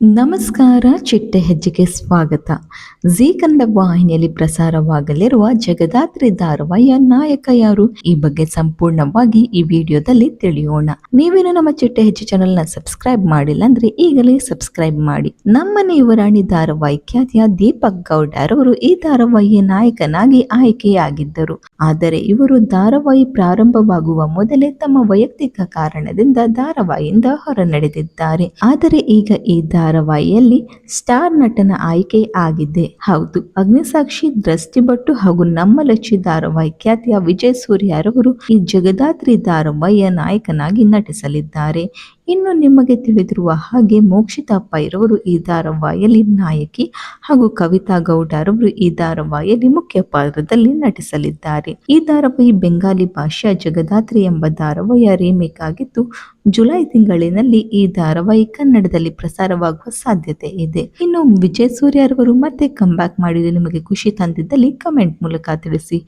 ನಮಸ್ಕಾರ. ಚಿಟ್ಟೆ ಹೆಜ್ಜೆಗೆ ಸ್ವಾಗತ. ಜೀ ಕನ್ನಡ ವಾಹಿನಿಯಲ್ಲಿ ಪ್ರಸಾರವಾಗಲಿರುವ ಜಗದಾತ್ರಿ ಧಾರಾವಾಹಿಯ ನಾಯಕ ಯಾರು, ಈ ಬಗ್ಗೆ ಸಂಪೂರ್ಣವಾಗಿ ಈ ವಿಡಿಯೋದಲ್ಲಿ ತಿಳಿಯೋಣ. ನೀವೇನು ನಮ್ಮ ಚಿಟ್ಟೆ ಹೆಜ್ಜೆ ಚಾನೆಲ್ ನ ಸಬ್ಸ್ಕ್ರೈಬ್ ಮಾಡಿಲ್ಲ ಅಂದ್ರೆ ಈಗಲೇ ಸಬ್ಸ್ಕ್ರೈಬ್ ಮಾಡಿ. ನಮ್ಮನೆ ಯುವರಾಣಿ ಧಾರಾವಾಹಿ ಖ್ಯಾತಿಯ ದೀಪಕ್ ಗೌಡರವರು ಈ ಧಾರಾವಾಹಿಯ ನಾಯಕನಾಗಿ ಆಯ್ಕೆಯಾಗಿದ್ದರು. ಆದರೆ ಇವರು ಧಾರಾವಾಹಿ ಪ್ರಾರಂಭವಾಗುವ ಮೊದಲೇ ತಮ್ಮ ವೈಯಕ್ತಿಕ ಕಾರಣದಿಂದ ಧಾರಾವಾಹಿಯಿಂದ ಹೊರನಡೆದಿದ್ದಾರೆ. ಆದರೆ ಈಗ ಈ ಧಾರಾವಾಹಿಯಲ್ಲಿ ಸ್ಟಾರ್ ನಟನ ಆಯ್ಕೆ ಆಗಿದೆ. ಹೌದು, ಅಗ್ನಿಸಾಕ್ಷಿ, ದೃಷ್ಟಿಬಟ್ಟು ಹಾಗೂ ನಮ್ಮ ಲಚ್ಚಿ ಧಾರಾವಾಹಿ ಖ್ಯಾತಿಯ ವಿಜಯ್ ಸೂರ್ಯರವರು ಈ ಜಗದಾತ್ರಿ ಧಾರಾವಾಹಿಯ ನಾಯಕನಾಗಿ ನಟಿಸಲಿದ್ದಾರೆ. ಇನ್ನು ನಿಮಗೆ ತಿಳಿದಿರುವ ಹಾಗೆ ಮೋಕ್ಷಿತಾ ಪೈರವರು ಈ ಧಾರಾವಾಹಿಯಲ್ಲಿ ನಾಯಕಿ ಹಾಗೂ ಕವಿತಾ ಗೌಡರವರು ಈ ಧಾರಾವಾಹಿಯಲ್ಲಿ ಮುಖ್ಯ ಪಾತ್ರದಲ್ಲಿ ನಟಿಸಲಿದ್ದಾರೆ. ಈ ಧಾರಾವಾಹಿ ಬೆಂಗಾಲಿ ಭಾಷೆಯ ಜಗದಾತ್ರಿ ಎಂಬ ಧಾರಾವಾಹಿಯ ರೀಮೇಕ್ ಆಗಿದ್ದು, ಜುಲೈ ತಿಂಗಳಿನಲ್ಲಿ ಈ ಧಾರಾವಾಹಿ ಕನ್ನಡದಲ್ಲಿ ಪ್ರಸಾರವಾಗುವ ಸಾಧ್ಯತೆ ಇದೆ. ಇನ್ನು ವಿಜಯ್ ಸೂರ್ಯರವರು ಮತ್ತೆ ಕಮ್ ಬ್ಯಾಕ್ ಮಾಡಿದ್ದು ನಿಮಗೆ ಖುಷಿ ತಂದಿದ್ದಲ್ಲಿ ಕಮೆಂಟ್ ಮೂಲಕ ತಿಳಿಸಿ.